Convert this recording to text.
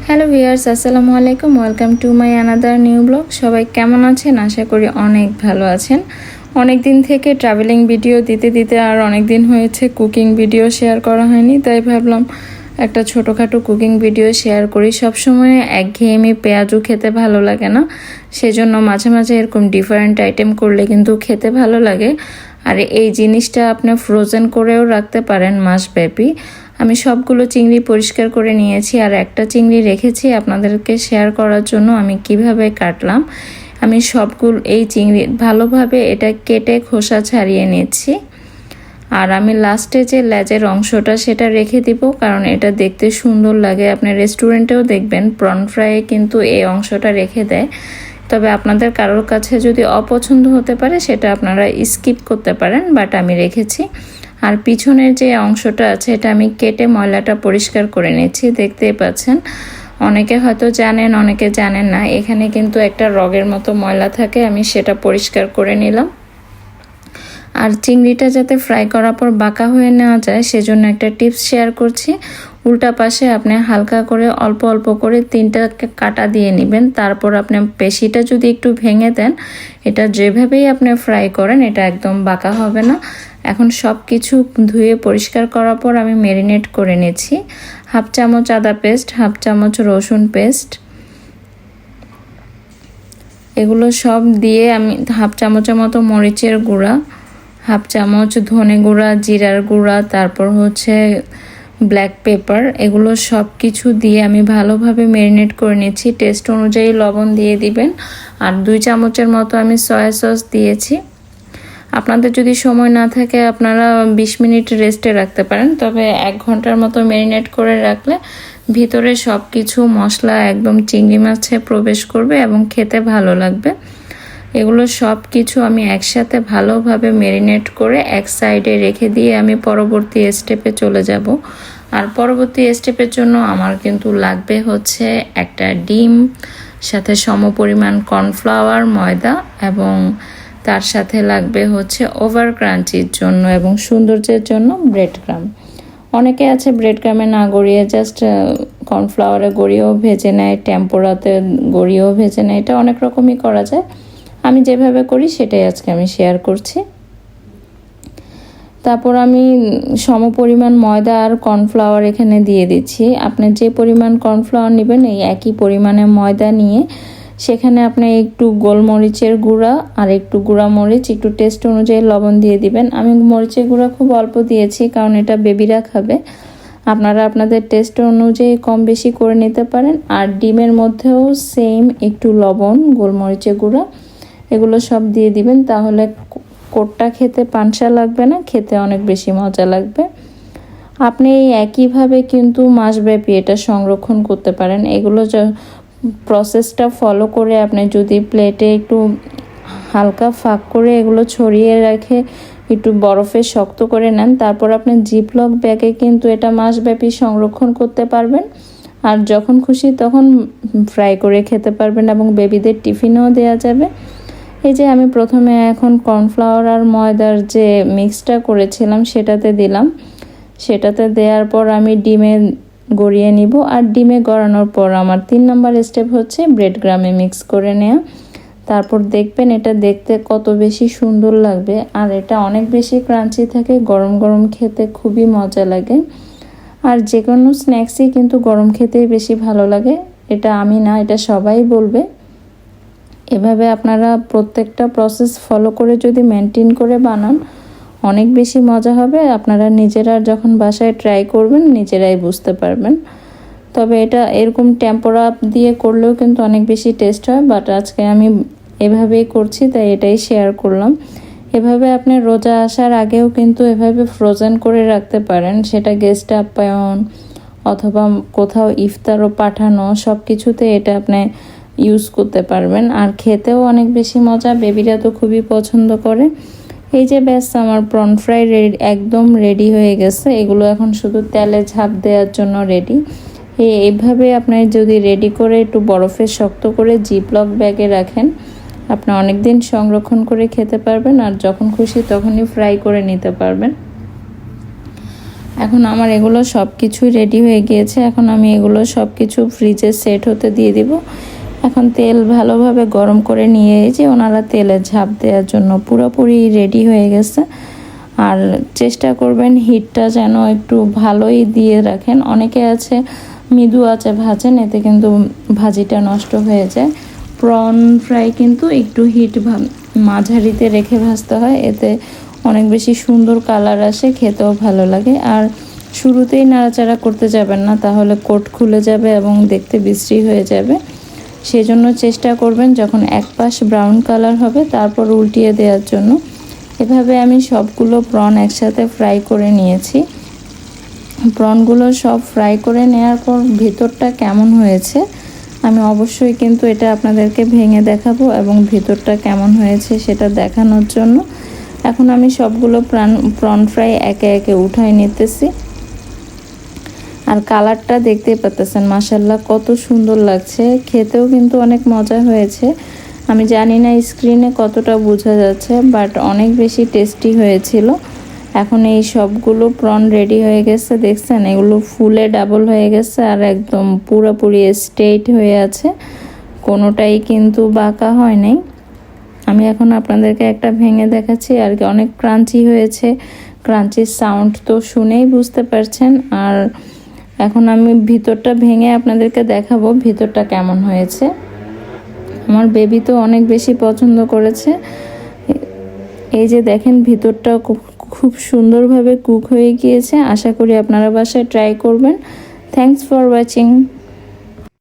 Hello viewers, আসসালামু আলাইকুম। Welcome to my another new blog. সবাই কেমন আছেন? আশা করি অনেক ভালো আছেন। অনেক দিন থেকে ট্রাভেলিং ভিডিও দিতে দিতে আর অনেক দিন হয়েছে কুকিং ভিডিও শেয়ার করা হয়নি, তাই ভাবলাম একটা ছোটোখাটো কুকিং ভিডিও শেয়ার করি। সবসময় একঘেয়েমি পেঁয়াজু খেতে ভালো লাগে না, সেজন্য মাঝে মাঝে এরকম ডিফারেন্ট আইটেম করলে কিন্তু খেতে ভালো লাগে। আর এই জিনিসটা আপনি ফ্রোজেন করেও রাখতে পারেন মাসব্যাপী। আমি সবগুলো চিংড়ি পরিষ্কার করে নিয়েছি, আর একটা চিংড়ি রেখেছি আপনাদেরকে শেয়ার করার জন্য আমি কিভাবে কাটলাম। আমি সবগুলো এই চিংড়ি ভালোভাবে এটা কেটে খোসা ছাড়িয়ে নিচ্ছি। আর আমি লাস্টে যে লেজের অংশটা সেটা রেখে দিব, কারণ এটা দেখতে সুন্দর লাগে। আপনি রেস্টুরেন্টেও দেখবেন প্রন ফ্রাইয়ে কিন্তু এই অংশটা রেখে দেয়। তবে আপনাদের কারোর কাছে যদি অপছন্দ হতে পারে সেটা আপনারা স্কিপ করতে পারেন, বাট আমি রেখেছি। আর পিছনের যে অংশটা আছে এটা আমি কেটে ময়লাটা পরিষ্কার করে নিচ্ছি। দেখতেই পাচ্ছেন, অনেকে হয়তো জানেন, অনেকে জানেন না। এখানে কিন্তু একটা রগের মতো ময়লা থাকে, আমি সেটা পরিষ্কার করে নিলাম। আর চিংড়িটা যাতে ফ্রাই করার পর বাঁকা হয়ে নেওয়া যায় সেজন্য একটা টিপস শেয়ার করছি। উল্টা পাশে আপনি হালকা করে অল্প অল্প করে 3টা কাটা দিয়ে নেবেন। তারপর আপনি পেশিটা যদি একটু ভেঙে দেন, এটা যেভাবেই আপনি ফ্রাই করেন এটা একদম বাঁকা হবে না। এখন সব কিছু ধুয়ে পরিষ্কার করার পর আমি ম্যারিনেট করে নিয়েছি। 1/2 চামচ আদা পেস্ট, 1/2 চামচ রসুন পেস্ট, এগুলো সব দিয়ে আমি 1/2 চামচের মতো মরিচের গুঁড়া, 1/2 চামচ ধনে গুঁড়া, জিরার গুঁড়া, তারপর হচ্ছে ব্ল্যাক পেপার, এগুলো সব কিছু দিয়ে আমি ভালোভাবে ম্যারিনেট করে নিচ্ছি। টেস্ট অনুযায়ী লবণ দিয়ে দিবেন। আর 2 চামচের মতো আমি সয়া সস দিয়েছি। আপনাদের যদি সময় না থাকে আপনারা 20 মিনিট রেস্টে রাখতে পারেন, তবে 1 ঘন্টার মতো ম্যারিনেট করে রাখলে ভিতরে সব কিছু মশলা একদম চিংড়ি মাছে প্রবেশ করবে এবং খেতে ভালো লাগবে। এগুলো সব কিছু আমি একসাথে ভালোভাবে ম্যারিনেট করে এক সাইডে রেখে দিয়ে আমি পরবর্তী স্টেপে চলে যাব। আর পরবর্তী স্টেপের জন্য আমার কিন্তু লাগবে হচ্ছে একটা ডিম, সাথে সমপরিমাণ কর্নফ্লাওয়ার, ময়দা, এবং তার সাথে লাগবে হচ্ছে ওভার ক্রাঞ্চির জন্য এবং সৌন্দর্যের জন্য ব্রেড ক্রাম্ব। অনেকে আছে ব্রেড ক্রামে না গড়িয়ে জাস্ট কর্নফ্লাওয়ারে গড়িয়েও ভেজে নেয়, টেম্পোরাতে গড়িয়েও ভেজে নেয়। এটা অনেক রকমই করা যায়। আমি যেভাবে করি সেটাই আজকে আমি শেয়ার করছি। তারপর আমি সমপরিমাণ ময়দা আর কর্নফ্লাওয়ার এখানে দিয়ে দিচ্ছি। আপনি যে পরিমাণ কর্নফ্লাওয়ার নেবেন এই একই পরিমাণে ময়দা নিয়ে সেখানে আপনি একটু গোলমরিচের গুঁড়া আর একটু গুঁড়া মরিচ, একটু টেস্ট অনুযায়ী লবণ দিয়ে দিবেন। আমি মরিচের গুঁড়া খুব অল্প দিয়েছি, কারণ এটা বেবিরা খাবে। আপনারা আপনাদের টেস্ট অনুযায়ী কম বেশি করে নিতে পারেন। আর ডিমের মধ্যেও সেম একটু লবণ, গোলমরিচের গুঁড়া, এগুলো সব দিয়ে দিবেন। তাহলে কোটটা খেতে পানসা লাগবে না, খেতে অনেক বেশি মজা লাগবে। আপনি একইভাবে কিন্তু মাসব্যাপী এটা সংরক্ষণ করতে পারেন। এগুলো প্রসেসটা ফলো করে আপনি যদি প্লেটে একটু হালকা ফাঁক করে এগুলো ছড়িয়ে রেখে একটু বরফে শক্ত করে নেন, তারপর আপনি জিপলক ব্যাগে কিন্তু এটা মাসব্যাপী সংরক্ষণ করতে পারবেন। আর যখন খুশি তখন ফ্রাই করে খেতে পারবেন এবং বেবিদের টিফিনেও দেওয়া যাবে। এই যে আমি প্রথমে এখন কর্নফ্লাওয়ার আর ময়দার যে মিক্সটা করেছিলাম সেটাতে দিলাম। সেটাতে দেওয়ার পর আমি ডিমে গড়িয়ে নিব। আর ডিমে গড়ানোর পর আমার 3 নম্বর স্টেপ হচ্ছে ব্রেড ক্রামে মিক্স করে নেওয়া। তারপর দেখবেন এটা দেখতে কত বেশি সুন্দর লাগবে, আর এটা অনেক বেশি ক্রাঞ্চি থাকে। গরম গরম খেতে খুবই মজা লাগে। আর যে কোনো স্ন্যাক্সই কিন্তু গরম খেতেই বেশি ভালো লাগে, এটা আমি না, এটা সবাই বলবে। এভাবে আপনারা প্রত্যেকটা প্রসেস ফলো করে যদি মেনটেন করে বানান অনেক বেশি মজা হবে। আপনারা নিজেরা যখন বাসায় ট্রাই করবেন নিজেরাই বুঝতে পারবেন। তবে এটা এরকম টেম্পোরা দিয়ে করলেও কিন্তু অনেক বেশি টেস্ট হয়, বাট আজকে আমি এভাবেই করছি তাই এটাই শেয়ার করলাম। এভাবে আপনি রোজা আসার আগেও কিন্তু এভাবে ফ্রোজেন করে রাখতে পারেন, সেটা গেস্ট আপ্যায়ন অথবা কোথাও ইফতারও পাঠানো, সব কিছুতে এটা আপনি ইউজ করতে পারবেন। আর খেতেও অনেক বেশি মজা, বেবিরা তো খুবই পছন্দ করে। এই যে ব্যাস আমার প্রন ফ্রাই রেডি, একদম রেডি হয়ে গেছে। এগুলো এখন শুধু তেলে ঝাঁপ দেওয়ার জন্য রেডি। এইভাবে আপনি যদি রেডি করে একটু বরফে শক্ত করে জিপলক ব্যাগে রাখেন, আপনি অনেক দিন সংরক্ষণ করে খেতে পারবেন। আর যখন খুশি তখনই ফ্রাই করে নিতে পারবেন। এখন আমার এগুলো সব কিছুই রেডি হয়ে গিয়েছে। এখন আমি এগুলো সব কিছু ফ্রিজে সেট হতে দিয়ে দিব। এখন তেল ভালোভাবে গরম করে নিয়ে যে ওনারা তেলে ঝাঁপ দেওয়ার জন্য পুরোপুরি রেডি হয়ে গেছে। আর চেষ্টা করবেন হিটটা যেন একটু ভালোই দিয়ে রাখেন। অনেকে আছে মৃদু আঁচে ভাজেন, এতে কিন্তু ভাজিটা নষ্ট হয়ে যায়। প্রন ফ্রাই কিন্তু একটু হিট মাঝারিতে রেখে ভাজতে হয়, এতে অনেক বেশি সুন্দর কালার আসে, খেতেও ভালো লাগে। আর শুরুতেই নাড়াচাড়া করতে যাবেন না, তাহলে কোট খুলে যাবে এবং দেখতে বিশ্রী হয়ে যাবে। সেজন্য চেষ্টা করবেন যখন এক পাশ ব্রাউন কালার হবে তারপর উল্টিয়ে দেওয়ার জন্য। এভাবে আমি সবগুলো প্রন একসাথে ফ্রাই করে নিয়েছি। প্রনগুলো সব ফ্রাই করে নেওয়ার পর ভিতরটা কেমন হয়েছে আমি অবশ্যই কিন্তু এটা আপনাদেরকে ভেঙে দেখাবো এবং ভিতরটা কেমন হয়েছে সেটা দেখানোর জন্য এখন আমি সবগুলো প্রন ফ্রাই একে একে উঠাই নিতেছি। আর কালারটা দেখতেই পাচ্ছেন, মাশাআল্লাহ কত সুন্দর লাগছে, খেতেও কিন্তু অনেক মজা হয়েছে। আমি জানি না স্ক্রিনে কতটা বোঝা যাচ্ছে, বাট অনেক বেশি টেস্টি হয়েছিল। এখন এই সবগুলো প্রন রেডি হয়ে গেছে, দেখছেন এগুলো ফুলে ডাবল হয়ে গেছে আর একদম পুরোপুরি স্ট্রেট হয়ে আছে, কোনোটাই কিন্তু বাঁকা হয় নাই। আমি এখন আপনাদেরকে একটা ভেঙে দেখাচ্ছি আর কি, অনেক ক্রাঞ্চি হয়েছে, ক্রাঞ্চির সাউন্ড তো শুনেই বুঝতে পারছেন। আর এখন আমি ভিতরটা ভেঙে আপনাদেরকে দেখাবো ভিতরটা কেমন হয়েছে। আমার বেবি তো অনেক বেশি পছন্দ করেছে। এই যে দেখেন ভিতরটা খুব সুন্দরভাবে কুক হয়ে গিয়েছে। আশা করি আপনারা বাসায় ট্রাই করবেন। Thanks for watching.